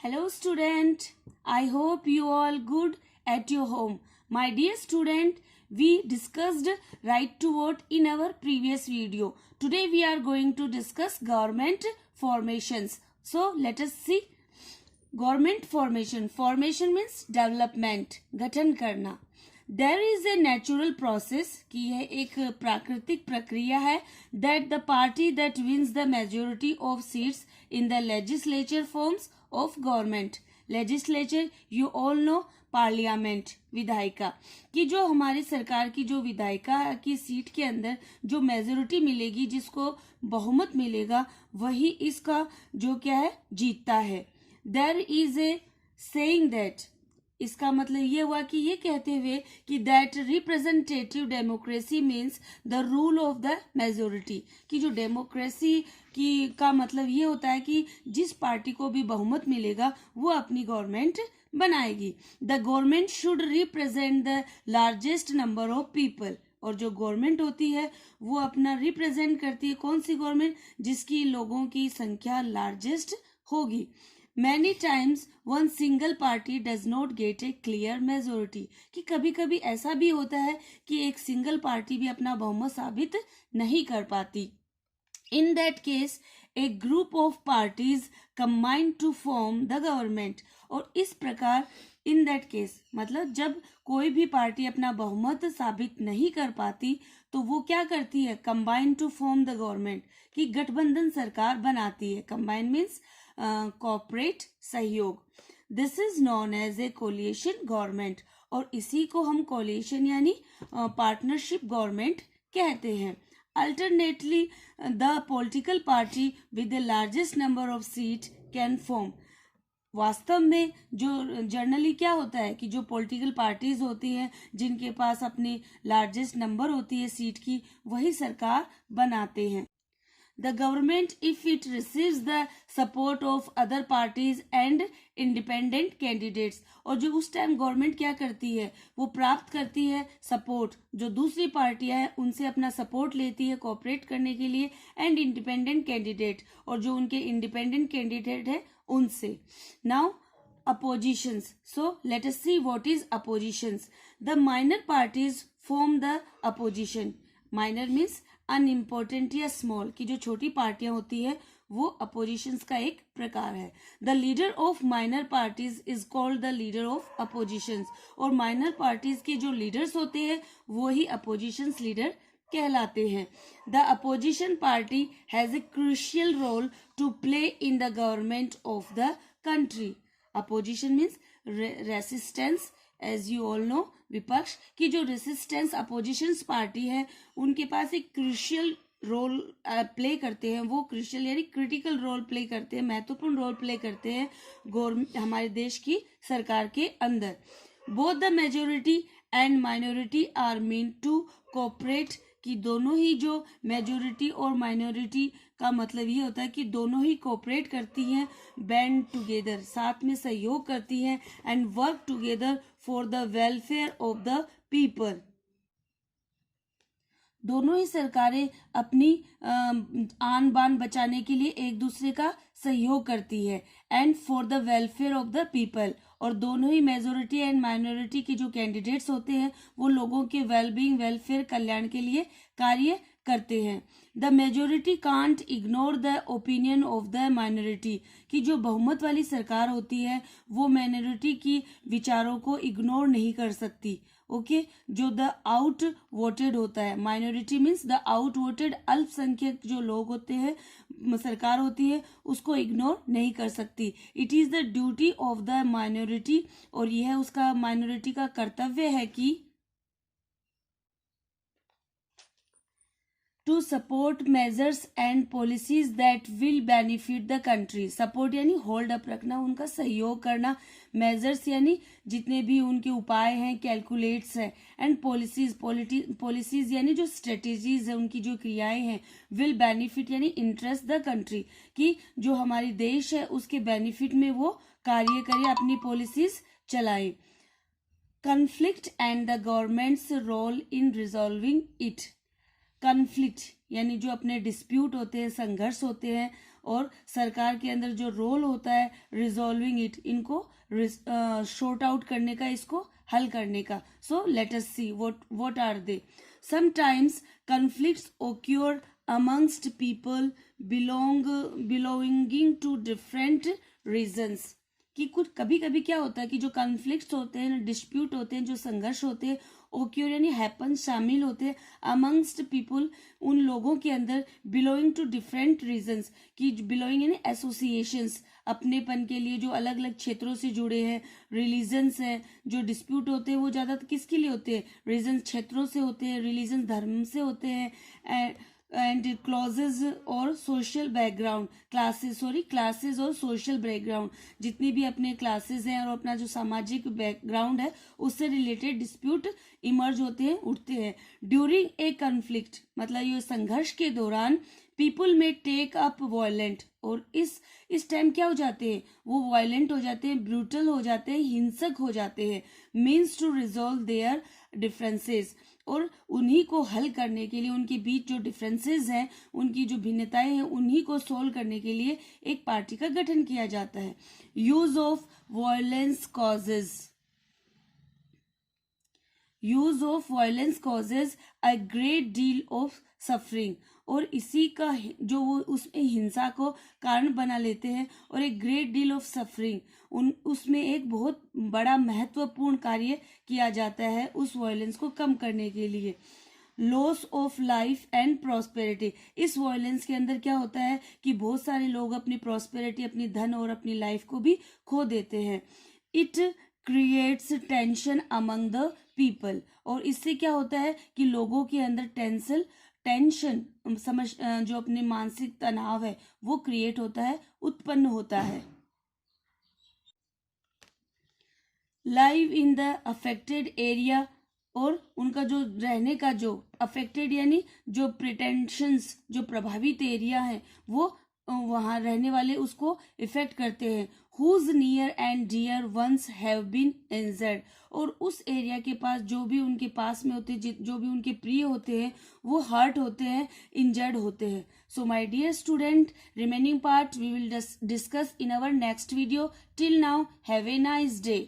Hello student, I hope you all good at your home. My dear student, we discussed right to vote in our previous video. Today we are going to discuss government formations. So let us see. Government formation. Formation means development, गठन करना. There is a natural process कि यह एक प्राकृतिक प्रक्रिया है that the party that wins the majority of seats in the legislature forms of government. Legislature you all know parliament विधायिका कि जो हमारी सरकार की जो विधायिका की सीट के अंदर जो मेजोरिटी मिलेगी जिसको बहुमत मिलेगा वही इसका जो क्या है जीतता है. There is a saying that इसका मतलब ये हुआ कि ये कहते हुए कि that representative democracy means the rule of the majority कि जो डेमोक्रेसी की का मतलब ये होता है कि जिस पार्टी को भी बहुमत मिलेगा वो अपनी गवर्नमेंट बनाएगी. The government should represent the largest number of people और जो गवर्नमेंट होती है वो अपना रिप्रेजेंट करती है कौन सी गवर्नमेंट जिसकी लोगों की संख्या लार्जेस्ट होगी. Many times one single party does not get a clear majority कि कभी कभी ऐसा भी होता है कि एक सिंगल पार्टी भी अपना बहुमत साबित नहीं कर पाती. In that case a group of parties combine to form the government और इस प्रकार in that case मतलब जब कोई भी पार्टी अपना बहुमत साबित नहीं कर पाती तो वो क्या करती है combine to form the government कि गठबंधन सरकार बनाती है. Combine means कॉर्पोरेट सहयोग. This is known as a coalition government और इसी को हम कोलिएशन यानी पार्टनरशिप गवर्नमेंट कहते हैं. Alternately the political party with the largest number of seat can form. वास्तव में जो जनरली क्या होता है कि जो पॉलिटिकल पार्टीज होती हैं जिनके पास अपनी लार्जेस्ट नंबर होती है सीट की वही सरकार बनाते हैं. The government, if it receives the support of other parties and independent candidates और जो उस टाइम गवर्नमेंट क्या करती है वो प्राप्त करती है सपोर्ट जो दूसरी पार्टियां हैं उनसे अपना सपोर्ट लेती है कोऑपरेट करने के लिए एंड इंडिपेंडेंट कैंडिडेट और जो उनके इंडिपेंडेंट कैंडिडेट है उनसे. Now oppositions. So let us see what is oppositions. The minor parties form the opposition. Minor means unimportant या स्मॉल की जो छोटी पार्टियां होती है वो अपोजिशंस का एक प्रकार है. The leader of minor parties is called the leader of oppositions और माइनर पार्टीज के जो लीडर्स होते हैं वो ही अपोजिशंस लीडर कहलाते हैं. The opposition party has a crucial role to play in the government of the country. Opposition means resistance as you all know विपक्ष की जो रेसिस्टेंस अपोजिशन पार्टी है उनके पास एक क्रूशियल रोल प्ले करते हैं. वो क्रूशियल यानी क्रिटिकल रोल प्ले करते हैं महत्वपूर्ण रोल प्ले करते हैं हमारे देश की सरकार के अंदर. Both the majority and minority are mean to cooperate कि दोनों ही जो मेजोरिटी और माइनॉरिटी का मतलब ये होता है कि दोनों ही कोऑपरेट करती हैं बैंड टुगेदर साथ में सहयोग करती हैं and work together for the welfare of the people. दोनों ही सरकारें अपनी आन बान बचाने के लिए एक दूसरे का सहयोग करती है and for the welfare of the people और दोनों ही मेजोरिटी एंड माइनॉरिटी के जो कैंडिडेट्स होते हैं वो लोगों के वेलबींग वेलफेयर कल्याण के लिए कार्य करते हैं. The majority can't ignore the opinion of the minority कि जो बहुमत वाली सरकार होती है वो माइनॉरिटी की विचारों को इग्नोर नहीं कर सकती. ओके जो द आउट वोटेड होता है minority means the out voted अल्पसंख्यक जो लोग होते हैं सरकार होती है उसको इग्नोर नहीं कर सकती. It is the duty of the minority और यह उसका माइनॉरिटी का कर्तव्य है कि to support measures and policies that will benefit the country. Support यानी होल्ड अप रखना उनका सहयोग करना. मेजर्स यानी जितने भी उनके उपाय हैं कैलकुलेट्स हैं एंड पॉलिसीज यानी जो स्ट्रेटेजीज है उनकी जो क्रियाएं हैं. विल बेनिफिट यानी इंटरेस्ट द कंट्री कि जो हमारी देश है उसके बेनिफिट में वो कार्य करे अपनी पॉलिसीज चलाए. Conflict and the government's role in resolving it. Conflict यानी जो अपने डिस्प्यूट होते हैं संघर्ष होते हैं और सरकार के अंदर जो रोल होता है रिजॉल्विंग इट, इनको शॉर्ट आउट करने का, इसको हल करने का. So let us see what are they. Sometimes conflicts occur amongst people belonging to different reasons. कि कुछ कभी कभी क्या होता है कि जो कॉन्फ्लिक्ट्स होते हैं, डिस्प्यूट होते हैं, जो संघर्ष होते हैं, ओक्योर यानी हैपन, शामिल होते हैं अमंगस्ट पीपल, उन लोगों के अंदर, बिलोंगिंग टू डिफरेंट रीजन्स, कि बिलोंगिंग यानी एसोसिएशंस, अपनेपन के लिए, जो अलग अलग क्षेत्रों से जुड़े हैं. रिलीजन्स हैं, जो डिस्प्यूट होते हैं वो ज़्यादा किसके लिए होते हैं, रीजन्स क्षेत्रों से होते हैं, रिलीजन धर्म से होते हैं. एंड क्लॉजेज और सोशल बैकग्राउंड, क्लासेस और सोशल बैकग्राउंड, जितनी भी अपने क्लासेस हैं और अपना जो सामाजिक बैकग्राउंड है उससे रिलेटेड डिस्प्यूट इमर्ज होते हैं, उठते हैं. ड्यूरिंग ए कॉन्फ्लिक्ट, मतलब ये संघर्ष के दौरान, पीपल में टेक अप वायलेंट, और इस टाइम क्या हो जाते हैं, वो वायलेंट हो जाते हैं, ब्रूटल हो जाते हैं, हिंसक हो जाते हैं. Means to resolve their differences, और उन्हीं को हल करने के लिए, उनके बीच जो डिफरेंसेस हैं, उनकी जो भिन्नताएं हैं, उन्हीं को सोल्व करने के लिए एक पार्टी का गठन किया जाता है. Use of violence causes a great deal of suffering, और इसी का जो वो उसमें हिंसा को कारण बना लेते हैं, और एक ग्रेट डील ऑफ सफरिंग, उसमें एक बहुत बड़ा महत्वपूर्ण कार्य किया जाता है उस वायलेंस को कम करने के लिए. Loss of life and prosperity, इस वायलेंस के अंदर क्या होता है कि बहुत सारे लोग अपनी प्रॉस्पेरिटी, अपनी धन और अपनी लाइफ को भी खो देते हैं. It creates tension among the people, और इससे क्या होता है कि लोगों के अंदर टेंशन जो अपने मानसिक तनाव है वो क्रिएट होता है, उत्पन्न होता है. Live in the affected area, और उनका जो रहने का, जो अफेक्टेड यानी जो प्रिटेंशंस, जो प्रभावित एरिया है, वो वहां रहने वाले उसको इफेक्ट करते हैं. Whose near and dear ones have been injured, और उस एरिया के पास जो भी उनके पास में होते हैं, जो भी उनके प्रिय होते हैं, वो हर्ट होते हैं, इंजर्ड होते हैं. So my dear student, remaining part we will discuss in our next video. Till now have a nice day.